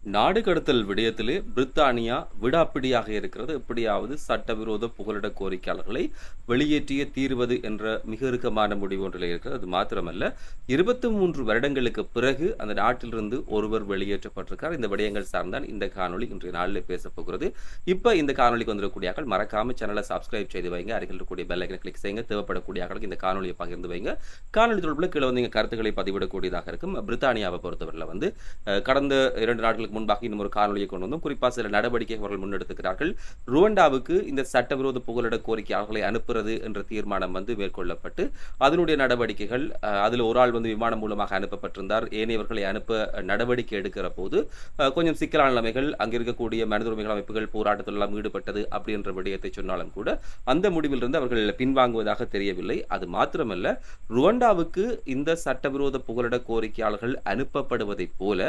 நாடு கடத்தல் விடயத்திலே பிரித்தானியா விடாப்பிடியாக இருக்கிறது. எப்படியாவது சட்டவிரோத புகலிட கோரிக்கையாளர்களை வெளியேற்றியே தீர்வது என்ற மிக இறுக்கமான முடிவு ஒன்றில் இருக்கிறது. அது மாத்திரமல்ல, 23 வருடங்களுக்கு பிறகு அந்த நாட்டிலிருந்து ஒருவர் வெளியேற்றப்பட்டிருக்கார். இந்த விடயங்கள் சார்ந்தான் இந்த காணொலி இன்றைய நாளில் பேசப்போகிறது. இப்ப இந்த காணொலிக்கு வந்திருக்கக்கூடிய ஆக்கள் மறக்காம சேனலை சப்ஸ்கிரைப் செய்து வைங்க. அருகில் இருக்கக்கூடிய பெல் ஐக்கனை கிளிக் செய்யுங்க. தேவைப்படக்கூடிய ஆக்களுக்கு இந்த காணொலியை பகிர்ந்து வைங்க. காணொலி தொடர்பில் கீழே வந்து கருத்துக்களை பதிவிடக்கூடியதாக இருக்கும். பிரித்தானியாவை பொறுத்தவரையில் வந்து கடந்த 2 நாட்களுக்கு முன்பாக இன்னும் ஒரு காணொலியை கொண்டு வந்தோம். குறிப்பாக சில நடவடிக்கை அவர்கள் முன்னெடுத்துக்கிறார்கள். ருவண்டாவுக்கு இந்த சட்டவிரோத புகலிட கோரிக்கையாளர்களை அனுப்புறது என்ற தீர்மானம் வந்து மேற்கொள்ளப்பட்டு அதனுடைய நடவடிக்கைகள் அதில் ஒரு ஆள் வந்து விமானம் மூலமாக அனுப்பப்பட்டிருந்தார். ஏனையவர்களை அனுப்ப நடவடிக்கை எடுக்கிற போது கொஞ்சம் சிக்கலான நிலைமைகள், அங்கே இருக்கக்கூடிய மனித உரிமைகள் அமைப்புகள் போராட்டத்தில் எல்லாம் ஈடுபட்டது அப்படின்ற விடயத்தை சொன்னாலும் கூட அந்த முடிவிலிருந்து அவர்கள் பின்வாங்குவதாக தெரியவில்லை. அது மாத்திரமல்ல, ருவண்டாவுக்கு இந்த சட்டவிரோத புகலிட கோரிக்கையாளர்கள் அனுப்பப்படுவதைப் போல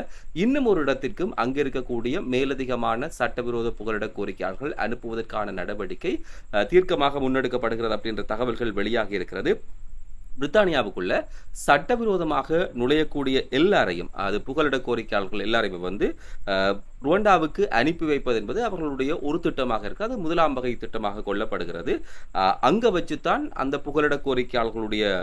இன்னும் ஒரு இடத்திற்கும் அங்க இருக்கக்கூடிய மேலதிகமான சட்டவிரோத புகலிட கோரிக்கையாளர்கள் அனுப்புவதற்கான நடவடிக்கை தீர்க்கமாக முன்னெடுக்கப்படுகிறது அப்படின்ற தகவல்கள் வெளியாகி இருக்கிறது. பிரித்தானியாவுக்குள்ள சட்டவிரோதமாக நுழையக்கூடிய எல்லாரையும், அது புகலிட கோரிக்கையாளர்கள் எல்லாரையுமே வந்து ருவண்டாவுக்கு அனுப்பி வைப்பது என்பது அவர்களுடைய ஒரு திட்டமாக இருக்கு. அது முதலாம் வகை திட்டமாக கொள்ளப்படுகிறது. அங்க வச்சுத்தான் அந்த புகலிட கோரிக்கையாளர்களுடைய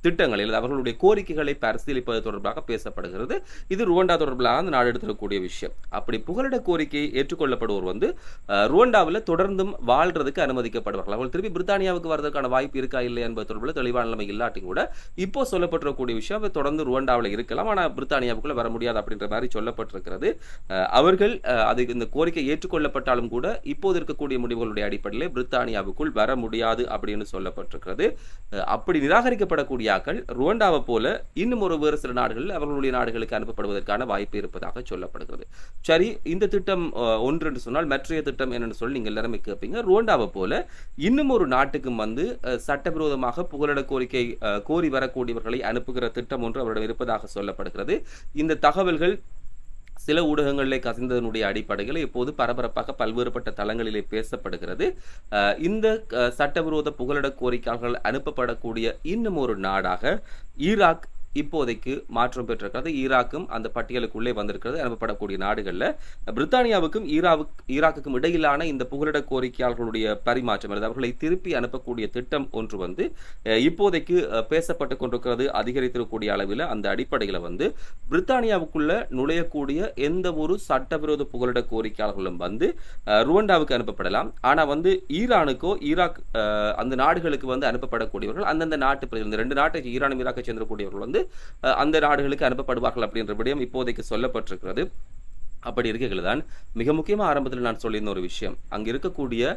திட்டங்களில் அவர்களுடைய கோரிக்கைகளை பரிசீலிப்பது தொடர்பாக பேசப்படுகிறது. இது ருவண்டா தொடர்பாக அந்த நாடு எடுத்துக்கூடிய விஷயம். அப்படி புகலிட கோரிக்கை ஏற்றுக்கொள்ளப்படுவோர் வந்து ருவண்டாவில் தொடர்ந்தும் வாழ்றதுக்கு அனுமதிக்கப்படுவார்கள். அவர்கள் திருப்பி பிரித்தானியாவுக்கு வருவதற்கான வாய்ப்பு இருக்கா இல்லை என்பது தொடர்பில் தெளிவான நிலைமை இல்லாட்டி கூட இப்போ சொல்லப்பட்டிருக்கக்கூடிய விஷயம் தொடர்ந்து ருவண்டாவில் இருக்கலாம், ஆனால் பிரித்தானியாவுக்குள்ள வர முடியாது அப்படின்ற மாதிரி சொல்லப்பட்டிருக்கிறது. அவர்கள் அது இந்த கோரிக்கை ஏற்றுக்கொள்ளப்பட்டாலும் கூட இப்போது இருக்கக்கூடிய முடிவுகளுடைய அடிப்படையில் பிரித்தானியாவுக்குள் வர முடியாது அப்படின்னு சொல்லப்பட்டிருக்கிறது. அப்படி நிராகரிக்கப்படக்கூடிய ருவண்டாவை போல இன்னும் ஒரு வேறு சில நாடுகளில் அவர்களுடைய நாடுகளுக்கு அனுப்பப்படுவதற்கான வாய்ப்பு இருப்பதாக சொல்லப்படுகிறது. சரி, இந்த திட்டம் ஒன்று என்று சொன்னால் மற்றைய திட்டம் என்னன்னு சொல்லி நீங்க எல்லாருமே கேட்பீங்க. ருவண்டாவை போல இன்னும் ஒரு நாட்டுக்கும் வந்து சட்டவிரோதமாக புகலிட கோரிக்கை கோரி வரக்கூடியவர்களை அனுப்புகிற திட்டம் ஒன்று அவரிடம் இருப்பதாக சொல்லப்படுகிறது. இந்த தகவல்கள் சில ஊடகங்களிலே கசிந்ததனுடைய அடிப்படையில் இப்போது பரபரப்பாக பல்வேறுபட்ட தளங்களிலே பேசப்படுகிறது. இந்த சட்டவிரோத புகலிட கோரிக்கையாளர்கள் அனுப்பப்படக்கூடிய இன்னும் ஒரு நாடாக ஈராக் இப்போதைக்கு மாற்றம் பெற்றிருக்கிறது. ஈராக்கும் அந்த பட்டியலுக்குள்ளே வந்திருக்கிறது. அனுப்பப்படக்கூடிய நாடுகளில் பிரித்தானியாவுக்கும் ஈராக்குக்கும் இடையிலான இந்த புகலிட கோரிக்கையாளர்களுடைய பரிமாற்றம், அவர்களை திருப்பி அனுப்பக்கூடிய திட்டம் ஒன்று வந்து இப்போதைக்கு பேசப்பட்டு கொண்டிருக்கிறது. அதிகரித்திருக்கக்கூடிய அளவில் அந்த அடிப்படையில் வந்து பிரித்தானியாவுக்குள்ள நுழையக்கூடிய எந்த ஒரு சட்டவிரோத புகலிட கோரிக்கையாளர்களும் வந்து ருவண்டாவுக்கு அனுப்பப்படலாம். ஆனால் வந்து ஈரானுக்கோ ஈராக் அந்த நாடுகளுக்கு வந்து அனுப்பப்படக்கூடியவர்கள் அந்தந்த நாட்டு இந்த 2 நாட்டை ஈரானும் ஈராக்கை சேர்ந்தக்கூடியவர்கள் வந்து அந்த நாடுகளுக்கு அனுப்பப்படுவார்கள் அப்படின்ற விடயம் இப்போதைக்கு சொல்லப்பட்டிருக்கிறது. அப்படி இருக்கைகள் தான் மிக முக்கியமாக ஆரம்பத்தில் நான் சொல்லியிருந்த ஒரு விஷயம், அங்கு இருக்கக்கூடிய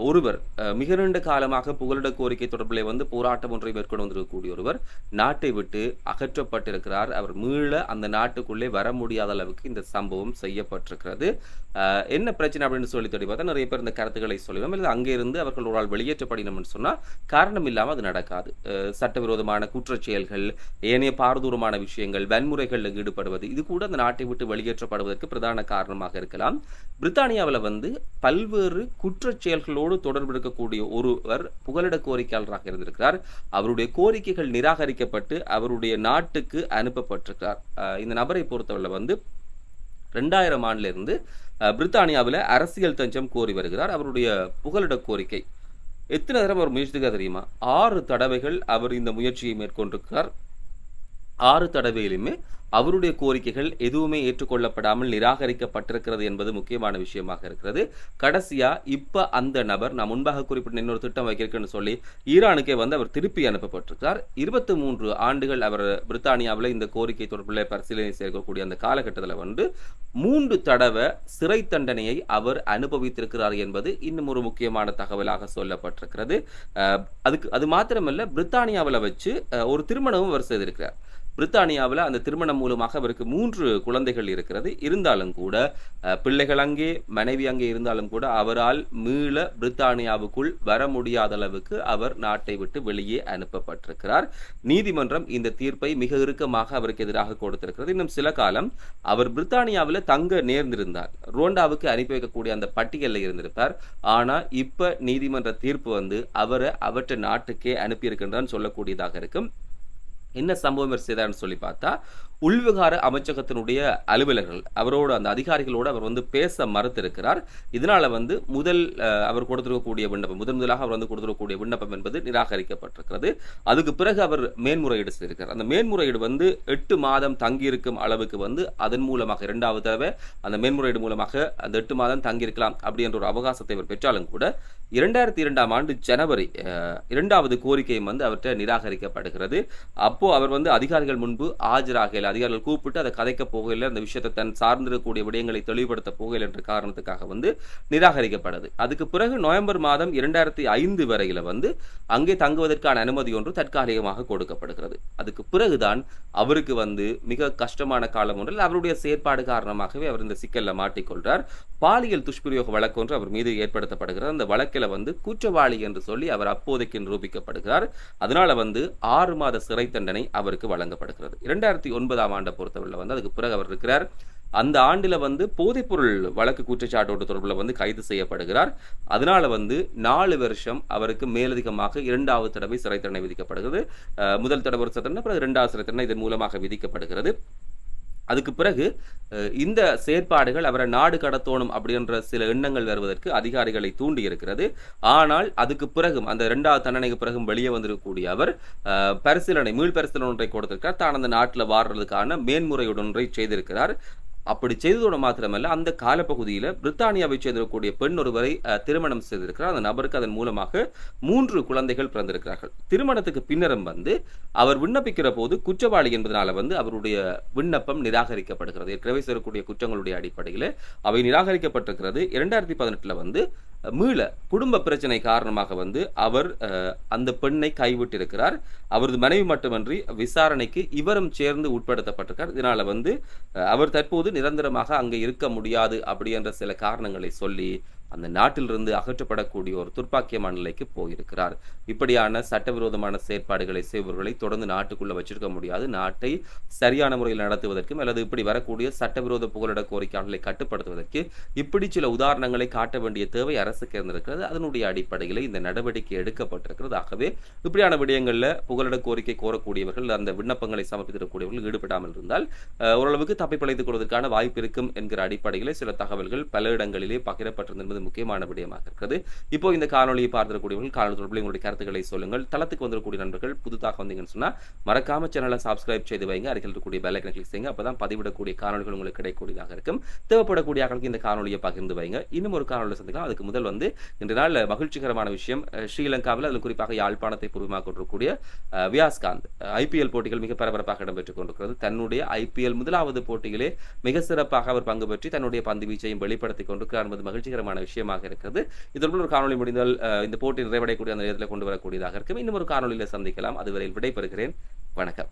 ஒருவர் மிக நீண்ட காலமாக புகலிட கோரிக்கை தொடர்பில் வந்து போராட்டம் ஒன்றை மேற்கொண்டு வந்திருக்கக்கூடிய ஒருவர் நாட்டை விட்டு அகற்றப்பட்டிருக்கிறார். அவர் மீள அந்த நாட்டுக்குள்ளே வர முடியாத அளவுக்கு இந்த சம்பவம் செய்யப்பட்டிருக்கிறது. என்ன பிரச்சனை அப்படின்னு சொல்லி தேடி பார்த்தா நிறைய பேர் இந்த கருத்துக்களை சொல்லுவோம். இல்லை அங்கே இருந்து அவர்கள் ஒரு ஆள் வெளியேற்றப்படினோம்னு சொன்னால் காரணம் இல்லாமல் அது நடக்காது. சட்டவிரோதமான குற்றச்செயல்கள், ஏனைய பாரதூரமான விஷயங்கள், வன்முறைகளில் ஈடுபடுவது, இது கூட அந்த நாட்டை விட்டு வெளியேற்றப்படுவதற்கு பிரதான காரணமாக இருக்கலாம். பிரித்தானியாவில் வந்து பல்வேறு குற்றச்செயல்களோடு தொடர்பு இருக்கக்கூடிய ஒருவர் புகலிட கோரிக்கையாளராக இருந்திருக்கிறார். அவருடைய கோரிக்கைகள் நிராகரிக்கப்பட்டு அவருடைய நாட்டுக்கு அனுப்பப்பட்டிருக்கிறார். இந்த நபரை பொறுத்தவரை வந்து 2000 ஆண்டுல இருந்து பிரித்தானியாவில் அரசியல் தஞ்சம் கோரி வருகிறார். அவருடைய புகலிட கோரிக்கை எத்தனை தடவை அவர் முயற்சிக்க தெரியுமா? 6 தடவைகள் அவர் இந்த முயற்சியை மேற்கொண்டிருக்கிறார். 6 தடவையிலுமே அவருடைய கோரிக்கைகள் எதுவுமே ஏற்றுக்கொள்ளப்படாமல் நிராகரிக்கப்பட்டிருக்கிறது என்பது முக்கியமான விஷயமாக இருக்கிறது. கடைசியா இப்ப அந்த நபர், நான் முன்பாக குறிப்பிட்ட இன்னொரு திட்டம் வைக்கிறேன்னு சொல்லி ஈரானுக்கே வந்து அவர் திருப்பி அனுப்பப்பட்டிருக்கிறார். 23 ஆண்டுகள் அவர் பிரித்தானியாவில் இந்த கோரிக்கை தொடர்பில் பரிசீலனை செய்யக்கூடிய அந்த காலகட்டத்தில் வந்து 3 தடவை சிறை தண்டனையை அவர் அனுபவித்திருக்கிறார் என்பது இன்னும் ஒரு முக்கியமான தகவலாக சொல்லப்பட்டிருக்கிறது. அது மாத்திரமல்ல, பிரித்தானியாவில் வச்சு ஒரு திருமணமும் அவர் செய்திருக்கிறார். பிரித்தானியாவில் அந்த திருமணம் மூலமாக அவருக்கு 3 குழந்தைகள் இருக்கிறது. இருந்தாலும் கூட பிள்ளைகள் அங்கே, மனைவி அங்கே இருந்தாலும் கூட அவரால் மீள பிரித்தானியாவுக்குள் வர முடியாத அளவுக்கு அவர் நாட்டை விட்டு வெளியே அனுப்பப்பட்டிருக்கிறார். நீதிமன்றம் இந்த தீர்ப்பை மிக இறுக்கமாக அவருக்கு எதிராக கொடுத்திருக்கிறது. இன்னும் சில காலம் அவர் பிரித்தானியாவில் தங்க நேர்ந்திருந்தார். ருவண்டாவுக்கு அனுப்பி வைக்கக்கூடிய அந்த பட்டியலில் இருந்திருப்பார். ஆனா இப்ப நீதிமன்ற தீர்ப்பு வந்து அவரை அவற்றை நாட்டுக்கே அனுப்பியிருக்கின்றான்னு சொல்லக்கூடியதாக இருக்கும். என்ன சம்பவம் செய்தார்னு சொல்லி பார்த்தா, உள்விகார அமைச்சகத்தினுடைய அலுவலர்கள் அவரோட அந்த அதிகாரிகளோடு அவர் வந்து பேச மறுத்திருக்கிறார். இதனால வந்து அவர் கொடுத்திருக்கக்கூடிய விண்ணப்பம் முதலாக அவர் வந்து கொடுத்திருக்கக்கூடிய விண்ணப்பம் என்பது நிராகரிக்கப்பட்டிருக்கிறது. அதுக்கு பிறகு அவர் மேன்முறையீடு செய்திருக்கிறார். அந்த மேன்முறையீடு வந்து 8 மாதம் தங்கியிருக்கும் அளவுக்கு வந்து அதன் மூலமாக 2வது தடவை அந்த மேன்முறையீடு மூலமாக அந்த 8 மாதம் தங்கியிருக்கலாம் அப்படி என்ற ஒரு அவகாசத்தை அவர் பெற்றாலும் கூட 2002ஆம் ஆண்டு ஜனவரி 2வது கோரிக்கையும் வந்து அவர்கிட்ட நிராகரிக்கப்படுகிறது. அப்போ அவர் வந்து அதிகாரிகள் முன்பு ஆஜராகல, அதிகாரிகள் கூப்பிட்டு அதை கதைக்க போகல, அந்த விஷயத்தை தன் சார்ந்திருக்கக்கூடிய விடயங்களை தெளிவுபடுத்த போகல என்ற காரணத்துக்காக வந்து நிராகரிக்கப்படுது. அதுக்கு பிறகு நவம்பர் மாதம் 2005 வரையில வந்து அங்கே தங்குவதற்கான அனுமதி ஒன்று தற்காலிகமாக கொடுக்கப்படுகிறது. அதுக்கு பிறகுதான் அவருக்கு வந்து மிக கஷ்டமான காலம் ஒன்றில் அவருடைய செயற்பாடு காரணமாகவே அவர் இந்த சிக்கல்ல மாட்டிக்கொள்றார். பாலியல் துஷ்பிரயோக வழக்கு ஒன்று அவர் மீது ஏற்படுத்தப்படுகிறது. அந்த வழக்கில் வந்து குற்றவாளி என்று சொல்லி அவர் அப்போதைக்கு நிரூபிக்கப்படுகிறார். அதனால வந்து 6 மாத சிறை தண்டனை அவருக்கு வழங்கப்படுகிறது. 2009ஆம் ஆண்டை பொறுத்தவரை வந்து அதுக்கு பிறகு அவர் இருக்கிறார். அந்த ஆண்டில வந்து போதைப்பொருள் வழக்கு குற்றச்சாட்டோடு தொடர்பில் வந்து கைது செய்யப்படுகிறார். அதனால வந்து 4 வருஷம் அவருக்கு மேலதிகமாக 2வது தடவை சிறை தண்டனை விதிக்கப்படுகிறது. முதல் தடவை ஒரு சிறை தண்டனை, பிறகு 2வது சிறை தண்டனை இதன் மூலமாக விதிக்கப்படுகிறது. அதுக்கு பிறகு இந்த செயற்பாடுகள் அவரை நாடு கடத்தணும் அப்படின்ற சில எண்ணங்கள் வருவதற்கு அதிகாரிகளை தூண்டி இருக்கிறது. ஆனால் அதுக்கு பிறகும் அந்த 2வது தண்டனைக்கு பிறகும் வெளியே வந்திருக்கக்கூடிய அவர் மீள் பரிசீலனை ஒன்றை கொடுத்திருக்கிறார். தான் அந்த நாட்டில் வாழ்றதுக்கான மேன்முறையீடு ஒன்றை செய்திருக்கிறார். அப்படி செய்ததோடு மாத்திரமல்ல, அந்த காலப்பகுதியில் பிரித்தானியாவை சேர்ந்திருக்கக்கூடிய பெண் ஒருவரை திருமணம் செய்திருக்கிறார். அந்த நபருக்கு அதன் மூலமாக 3 குழந்தைகள் பிறந்திருக்கிறார்கள். திருமணத்துக்கு பின்னரும் வந்து அவர் விண்ணப்பிக்கிற போது குற்றவாளி என்பதனால வந்து அவருடைய விண்ணப்பம் நிராகரிக்கப்படுகிறது. ஏற்கனவே செய்யக்கூடிய குற்றங்களுடைய அடிப்படையில் அவை நிராகரிக்கப்பட்டிருக்கிறது. 2018 வந்து மீள குடும்ப பிரச்சனை காரணமாக வந்து அவர் அந்த பெண்ணை கைவிட்டிருக்கிறார். அவரது மனைவி மட்டுமன்றி விசாரணைக்கு இவரும் சேர்ந்து உட்படுத்தப்பட்டிருக்கார். இதனால வந்து அவர் தற்போது நிரந்தரமாக அங்கே இருக்க முடியாது அப்படி என்ற சில காரணங்களை சொல்லி அந்த நாட்டிலிருந்து அகற்றப்படக்கூடிய ஒரு துர்ப்பாக்கியமான நிலைக்கு போயிருக்கிறார். இப்படியான சட்டவிரோதமான செயற்பாடுகளை செய்பவர்களை தொடர்ந்து நாட்டுக்குள்ள வச்சிருக்க முடியாது. நாட்டை சரியான முறையில் நடத்துவதற்கும் அல்லது இப்படி வரக்கூடிய சட்டவிரோத புகலிட கோரிக்கையாளர்களை கட்டுப்படுத்துவதற்கு இப்படி சில உதாரணங்களை காட்ட வேண்டிய தேவை அரசுக்கு இருந்திருக்கிறது. அதனுடைய அடிப்படையில் இந்த நடவடிக்கை எடுக்கப்பட்டிருக்கிறது. ஆகவே இப்படியான விடயங்களில் புகலிட கோரிக்கை கோரக்கூடியவர்கள், அந்த விண்ணப்பங்களை சமர்ப்பித்திருக்கக்கூடியவர்கள் ஈடுபடாமல் இருந்தால் ஓரளவுக்கு தப்பிப்பிழைத்துக் கொள்வதற்கான வாய்ப்பு இருக்கும் என்கிற அடிப்படையில் சில தகவல்கள் பல இடங்களிலே பகிரப்பட்டிருந்தது முக்கியமான விடயமாக இருக்கிறது. இப்போ இந்த காணொலியை பார்த்திருக்கக்கூடியவர்கள் காணொலி தொடர்பில் உங்களுடைய கருத்துக்களை சொல்லுங்கள். தளத்துக்கு வந்திருக்கக்கூடிய நண்பர்கள் புதுதாக வந்தீங்கன்னு சொன்னா மறக்காம சேனலை சப்ஸ்கிரைப் செய்து வைங்க. அருகில் இருக்கக்கூடிய பெல் ஐக்கனை கிளிக் செய்யுங்க. அப்பதான் பதிவிடக்கூடிய காணொலிகள் உங்களுக்கு கிடைக்கக்கூடியதாக இருக்கும். தேவைப்படக்கூடிய ஆட்களுக்கு இந்த காணொலியை பகிர்ந்து வைங்க. இன்னும் ஒரு காணொலியை சந்திக்கலாம். அதுக்கு முதல் வந்து இன்று நாள் மகிழ்ச்சிகரமான விஷயம், ஸ்ரீலங்காவில் அதில் குறிப்பாக யாழ்ப்பாணத்தை பூர்வமாக கொண்டிருக்கக்கூடிய வியாஸ்காந்த் IPL போட்டிகள் மிக பரபரப்பாக இடம்பெற்றுக் கொண்டிருக்கிறது. தன்னுடைய IPL முதலாவது போட்டியிலே மிக சிறப்பாக அவர் பங்கு பெற்று தன்னுடைய பந்து வீச்சையும் வெளிப்படுத்திக் கொண்டிருக்கிறார் என்பது மகிழ்ச்சிகரமான விஷயமாக இருக்கிறது. இதற்கு ஒரு காணொலி முடிந்தால் இந்த போட்டி நிறைவடையக்கூடிய அந்த நேரத்தில் கொண்டு வரக்கூடியதாக இருக்கும். இன்னும் ஒரு காணொலியில் சந்திக்கலாம். அதுவரை விடைபெறுகிறேன். வணக்கம்.